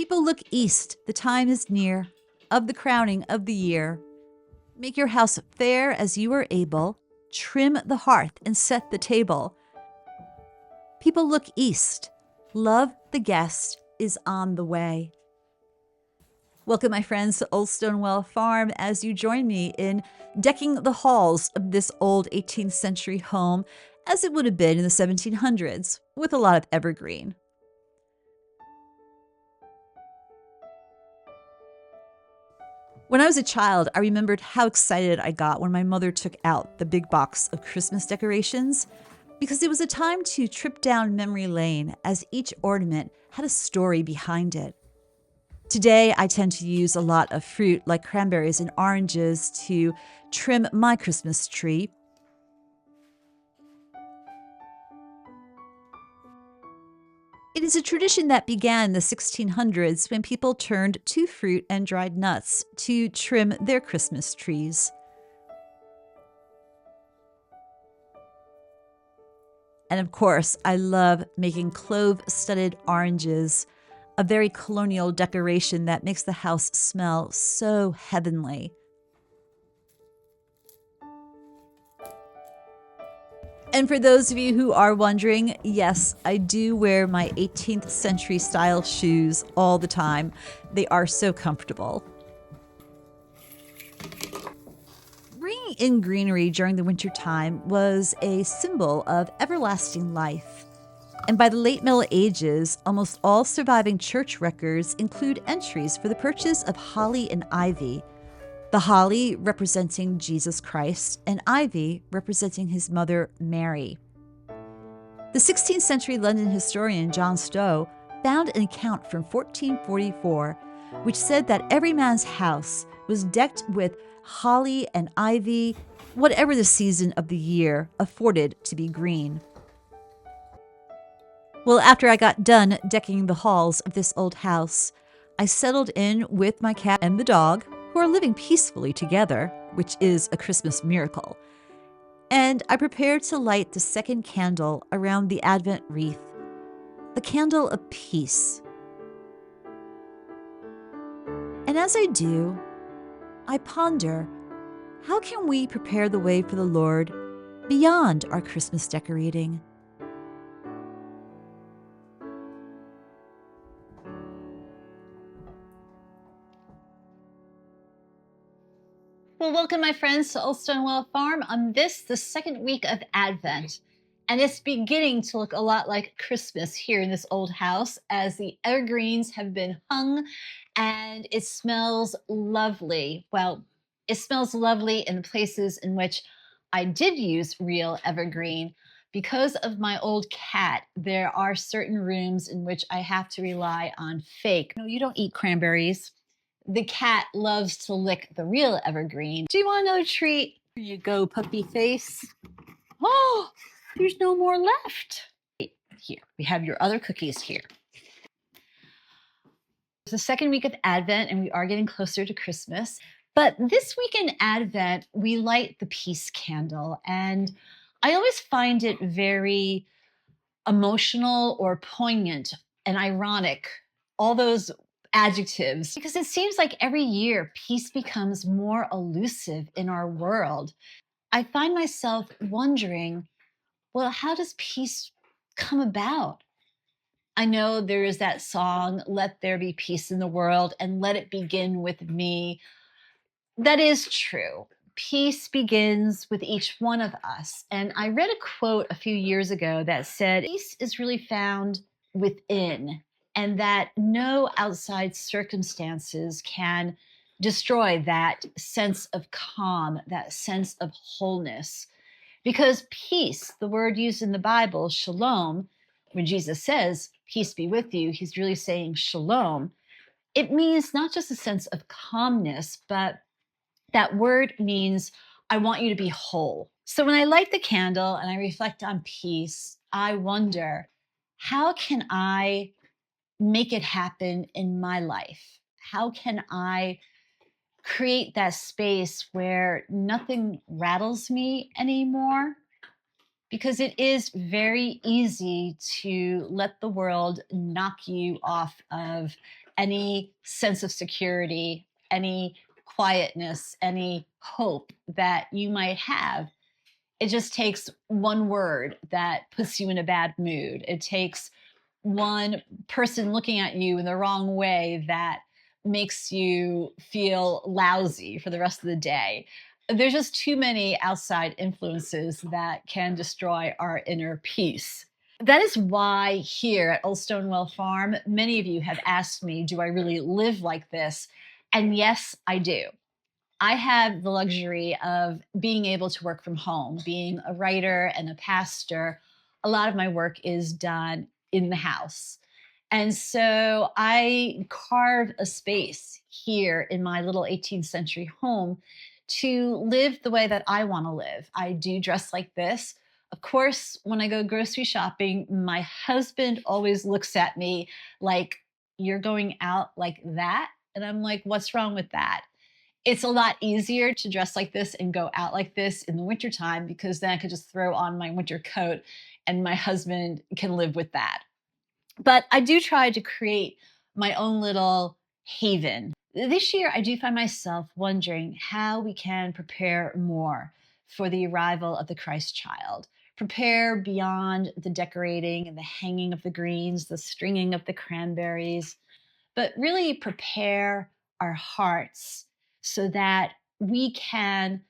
People look east, the time is near, of the crowning of the year. Make your house fair as you are able, trim the hearth and set the table. People look east, love the guest is on the way. Welcome, my friends, to Old Stonewell Farm as you join me in decking the halls of this old 18th century home as it would have been in the 1700s, with a lot of evergreen. When I was a child, I remembered how excited I got when my mother took out the big box of Christmas decorations, because it was a time to trip down memory lane as each ornament had a story behind it. Today, I tend to use a lot of fruit like cranberries and oranges to trim my Christmas tree. It is a tradition that began in the 1600s when people turned to fruit and dried nuts to trim their Christmas trees. And of course, I love making clove-studded oranges, a very colonial decoration that makes the house smell so heavenly. And for those of you who are wondering, yes, I do wear my 18th century style shoes all the time. They are so comfortable. Bringing in greenery during the winter time was a symbol of everlasting life. And by the late Middle Ages, almost all surviving church records include entries for the purchase of holly and ivy, the holly representing Jesus Christ and ivy representing his mother Mary. The 16th century London historian John Stowe found an account from 1444 which said that every man's house was decked with holly and ivy, whatever the season of the year afforded to be green. Well, after I got done decking the halls of this old house, I settled in with my cat and the dog, who are living peacefully together, which is a Christmas miracle. And I prepared to light the second candle around the Advent wreath, the candle of peace. And as I do, I ponder, how can we prepare the way for the Lord beyond our Christmas decorating? Well, welcome, my friends, to Old Stonewell Farm on the second week of Advent. And it's beginning to look a lot like Christmas here in this old house as the evergreens have been hung and it smells lovely. Well, it smells lovely in the places in which I did use real evergreen. Because of my old cat, there are certain rooms in which I have to rely on fake. No, you don't eat cranberries. The cat loves to lick the real evergreen. Do you want another treat? Here you go, puppy face. Oh, there's no more left. Here, we have your other cookies here. It's the second week of Advent, and we are getting closer to Christmas. But this week in Advent, we light the peace candle. And I always find it very emotional or poignant and ironic, all those adjectives, because it seems like every year peace becomes more elusive in our world. I find myself wondering, well, how does peace come about? I know there is that song, "Let There Be Peace in the World," and "Let It Begin with Me." That is true. Peace begins with each one of us. And I read a quote a few years ago that said, peace is really found within, and that no outside circumstances can destroy that sense of calm, that sense of wholeness. Because peace, the word used in the Bible, shalom, when Jesus says, peace be with you, he's really saying shalom. It means not just a sense of calmness, but that word means, I want you to be whole. So when I light the candle and I reflect on peace, I wonder, how can I make it happen in my life? How can I create that space where nothing rattles me anymore? Because it is very easy to let the world knock you off of any sense of security, any quietness, any hope that you might have. It just takes one word that puts you in a bad mood. It takes one person looking at you in the wrong way that makes you feel lousy for the rest of the day. There's just too many outside influences that can destroy our inner peace. That is why here at Old Stonewell Farm, many of you have asked me, do I really live like this? And yes, I do. I have the luxury of being able to work from home. Being a writer and a pastor, a lot of my work is done in the house. And so I carve a space here in my little 18th century home to live the way that I want to live. I do dress like this. Of course, when I go grocery shopping, my husband always looks at me like, "You're going out like that?" And I'm like, "What's wrong with that?" It's a lot easier to dress like this and go out like this in the wintertime because then I could just throw on my winter coat and my husband can live with that. But I do try to create my own little haven. This year, I do find myself wondering how we can prepare more for the arrival of the Christ child. Prepare beyond the decorating and the hanging of the greens, the stringing of the cranberries, but really prepare our hearts so that we can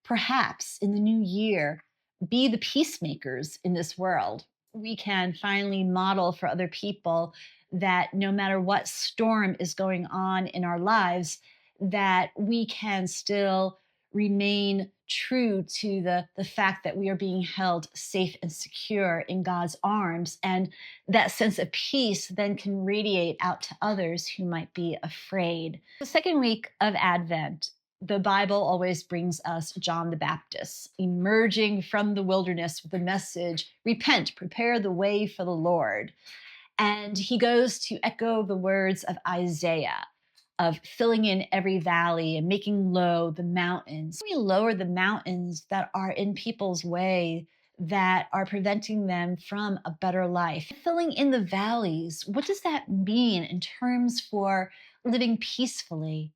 perhaps in the new year be the peacemakers in this world. We can finally model for other people that no matter what storm is going on in our lives, that we can still remain true to the fact that we are being held safe and secure in God's arms. And that sense of peace then can radiate out to others who might be afraid. The second week of Advent, the Bible always brings us John the Baptist emerging from the wilderness with the message, repent, prepare the way for the Lord. And he goes to echo the words of Isaiah of filling in every valley and making low the mountains. We lower the mountains that are in people's way that are preventing them from a better life. Filling in the valleys, what does that mean in terms for living peacefully?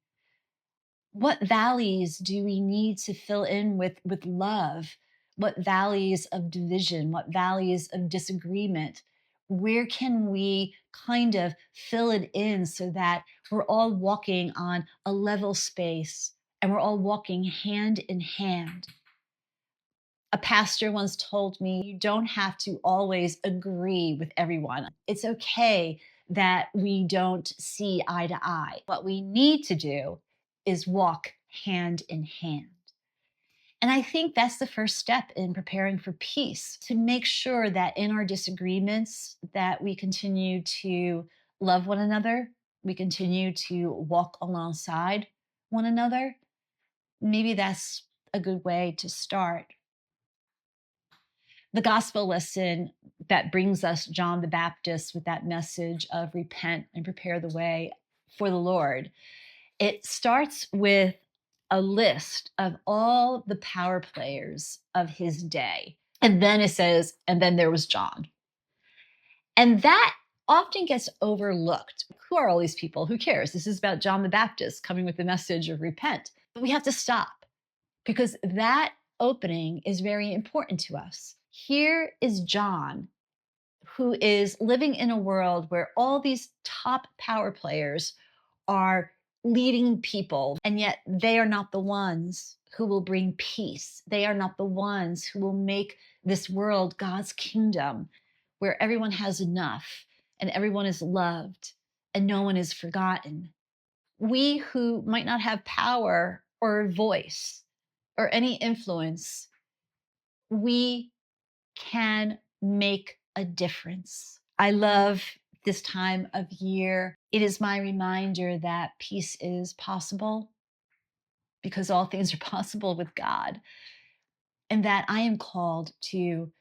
What valleys do we need to fill in with love? What valleys of division? What valleys of disagreement? Where can we kind of fill it in so that we're all walking on a level space and we're all walking hand in hand? A pastor once told me, you don't have to always agree with everyone. It's okay that we don't see eye to eye. What we need to do is walk hand in hand. And I think that's the first step in preparing for peace, to make sure that in our disagreements that we continue to love one another, we continue to walk alongside one another. Maybe that's a good way to start. The gospel lesson that brings us John the Baptist with that message of repent and prepare the way for the Lord. It starts with a list of all the power players of his day. And then it says, and then there was John. And that often gets overlooked. Who are all these people? Who cares? This is about John the Baptist coming with the message of repent. But we have to stop because that opening is very important to us. Here is John, who is living in a world where all these top power players are leading people, and yet they are not the ones who will bring peace. They are not the ones who will make this world God's kingdom, where everyone has enough and everyone is loved and no one is forgotten. We who might not have power or voice or any influence, we can make a difference. I love this time of year. It is my reminder that peace is possible because all things are possible with God, and that I am called to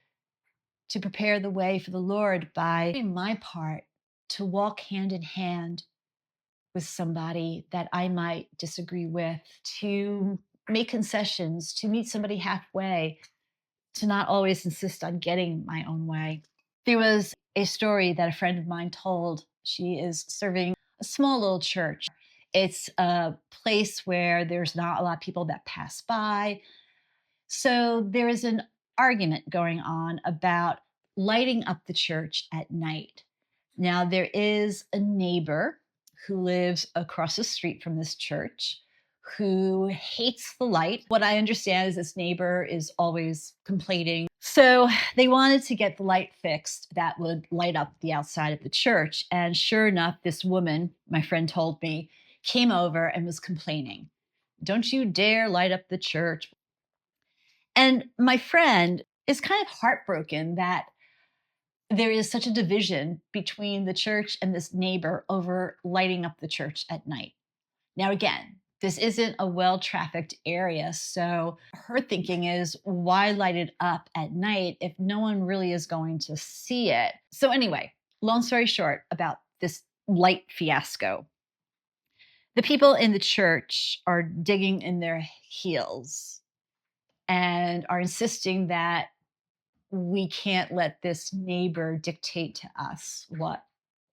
prepare the way for the Lord by doing my part to walk hand in hand with somebody that I might disagree with, to make concessions, to meet somebody halfway, to not always insist on getting my own way. There was a story that a friend of mine told. She is serving a small little church. It's a place where there's not a lot of people that pass by. So there is an argument going on about lighting up the church at night. Now, there is a neighbor who lives across the street from this church who hates the light. What I understand is this neighbor is always complaining. So they wanted to get the light fixed that would light up the outside of the church. And sure enough, this woman, my friend told me, came over and was complaining. Don't you dare light up the church. And my friend is kind of heartbroken that there is such a division between the church and this neighbor over lighting up the church at night. Now, again, this isn't a well trafficked area. So her thinking is, why light it up at night if no one really is going to see it? So, anyway, long story short about this light fiasco. The people in the church are digging in their heels and are insisting that we can't let this neighbor dictate to us what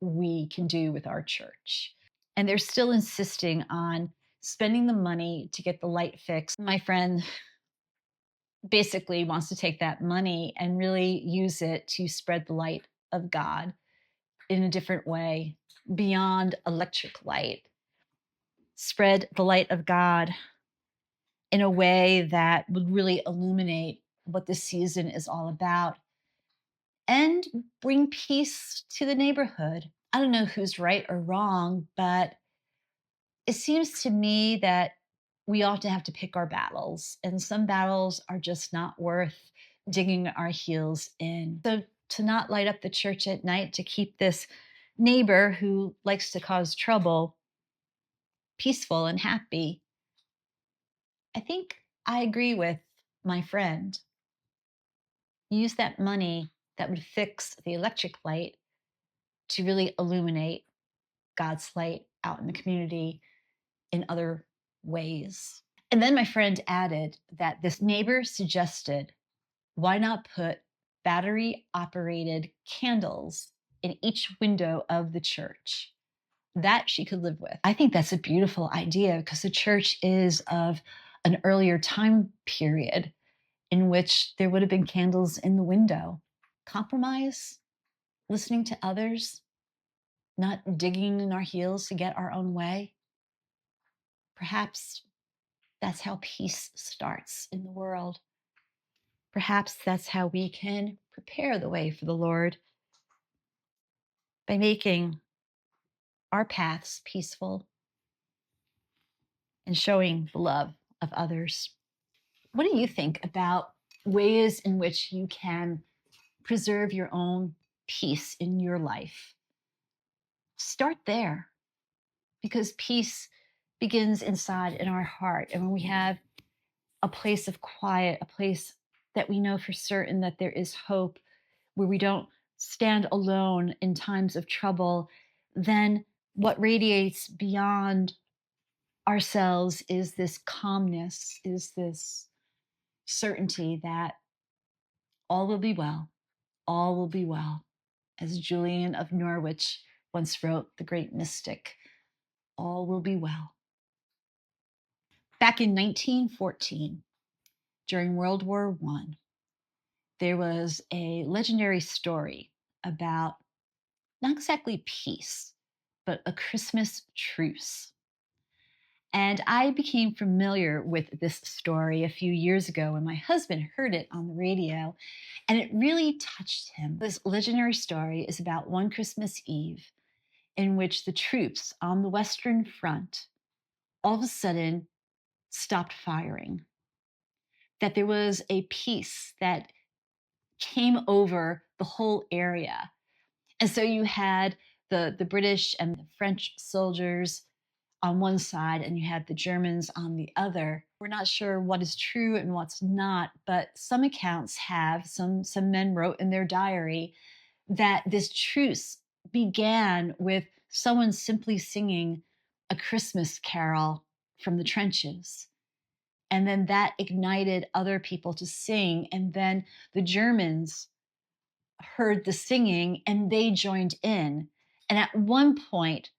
we can do with our church. And they're still insisting on spending the money to get the light fixed. My friend basically wants to take that money and really use it to spread the light of God in a different way beyond electric light. Spread the light of God in a way that would really illuminate what this season is all about and bring peace to the neighborhood. I don't know who's right or wrong, but it seems to me that we often have to pick our battles, and some battles are just not worth digging our heels in. So, to not light up the church at night, to keep this neighbor who likes to cause trouble peaceful and happy, I think I agree with my friend. Use that money that would fix the electric light to really illuminate God's light out in the community in other ways. And then my friend added that this neighbor suggested, why not put battery operated candles in each window of the church? That she could live with. I think that's a beautiful idea because the church is of an earlier time period in which there would have been candles in the window. Compromise, listening to others, not digging in our heels to get our own way. Perhaps that's how peace starts in the world. Perhaps that's how we can prepare the way for the Lord by making our paths peaceful and showing the love of others. What do you think about ways in which you can preserve your own peace in your life? Start there because peace begins inside in our heart. And when we have a place of quiet, a place that we know for certain that there is hope, where we don't stand alone in times of trouble, then what radiates beyond ourselves is this calmness, is this certainty that all will be well, all will be well. As Julian of Norwich once wrote, the great mystic, all will be well. Back in 1914, during World War I, there was a legendary story about not exactly peace, but a Christmas truce. And I became familiar with this story a few years ago when my husband heard it on the radio, and it really touched him. This legendary story is about one Christmas Eve in which the troops on the Western Front all of a sudden stopped firing, that there was a peace that came over the whole area. And so you had the British and the French soldiers on one side, and you had the Germans on the other. We're not sure what is true and what's not, but some accounts have, some men wrote in their diary that this truce began with someone simply singing a Christmas carol from the trenches. And then that ignited other people to sing. And then the Germans heard the singing and they joined in. And at one point,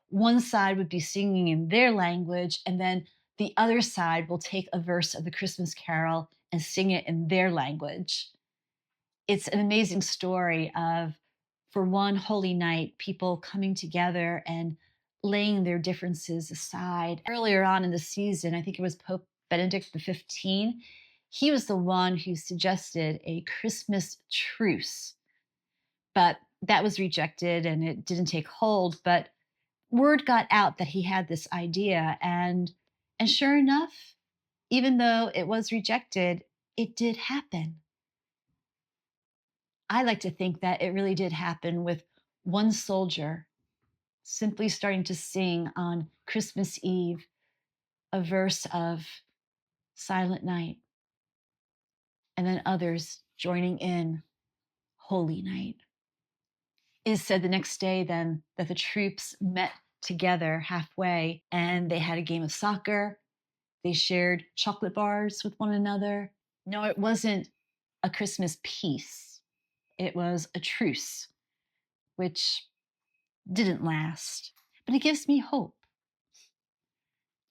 one side would be singing in their language, and then the other side will take a verse of the Christmas carol and sing it in their language. It's an amazing story of, for one holy night, people coming together and laying their differences aside. Earlier on in the season, I think it was Pope Benedict XV, he was the one who suggested a Christmas truce, but that was rejected and it didn't take hold. But word got out that he had this idea, and sure enough, even though it was rejected, it did happen. I like to think that it really did happen with one soldier simply starting to sing on Christmas Eve a verse of Silent Night, and then others joining in Holy Night. It is said the next day then that the troops met together halfway and they had a game of soccer. They shared chocolate bars with one another. No, it wasn't a Christmas peace. It was a truce, which didn't last. But it gives me hope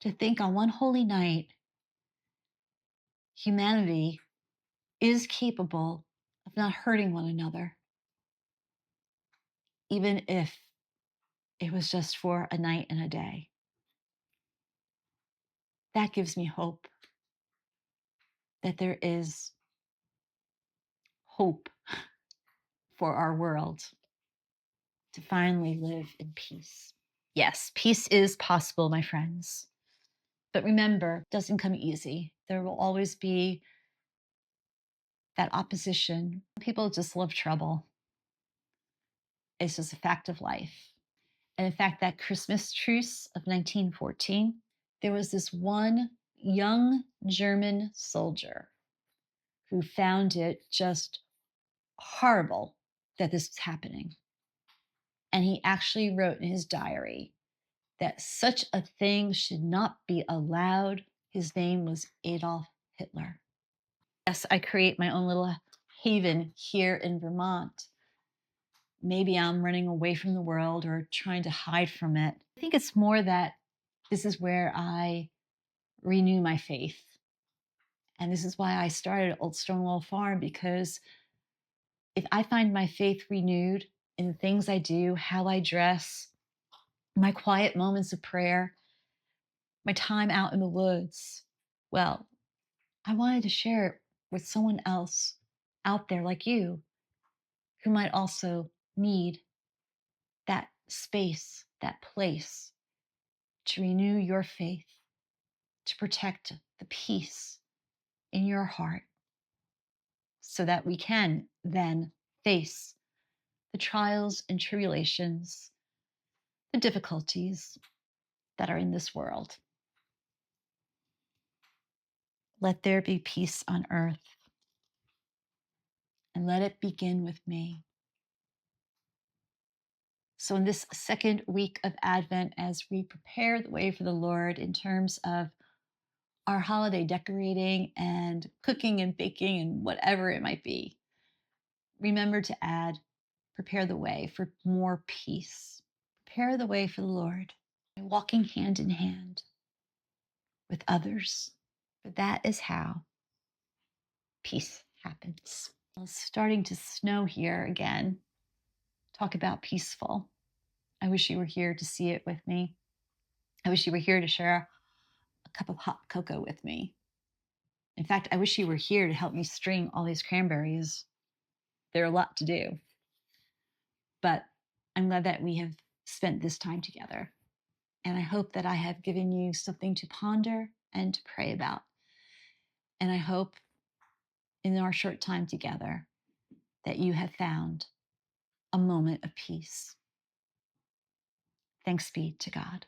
to think on one holy night, humanity is capable of not hurting one another, even if it was just for a night and a day. That gives me hope that there is hope for our world to finally live in peace. Yes, peace is possible, my friends. But remember, it doesn't come easy. There will always be that opposition. People just love trouble. It's just a fact of life. And in fact, that Christmas truce of 1914, there was this one young German soldier who found it just horrible that this was happening. And he actually wrote in his diary that such a thing should not be allowed. His name was Adolf Hitler. Yes, I create my own little haven here in Vermont. Maybe I'm running away from the world or trying to hide from it. I think it's more that this is where I renew my faith. And this is why I started Old Stonewall Farm, because if I find my faith renewed in the things I do, how I dress, my quiet moments of prayer, my time out in the woods, well, I wanted to share it with someone else out there like you who might also need that space, that place to renew your faith, to protect the peace in your heart, so that we can then face the trials and tribulations, the difficulties that are in this world. Let there be peace on earth, and let it begin with me. So, in this second week of Advent, as we prepare the way for the Lord in terms of our holiday decorating and cooking and baking and whatever it might be, remember to add, prepare the way for more peace. Prepare the way for the Lord by walking hand in hand with others. For that is how peace happens. Well, it's starting to snow here again. Talk about peaceful. I wish you were here to see it with me. I wish you were here to share a cup of hot cocoa with me. In fact, I wish you were here to help me string all these cranberries. They're a lot to do. But I'm glad that we have spent this time together. And I hope that I have given you something to ponder and to pray about. And I hope in our short time together that you have found a moment of peace. Thanks be to God.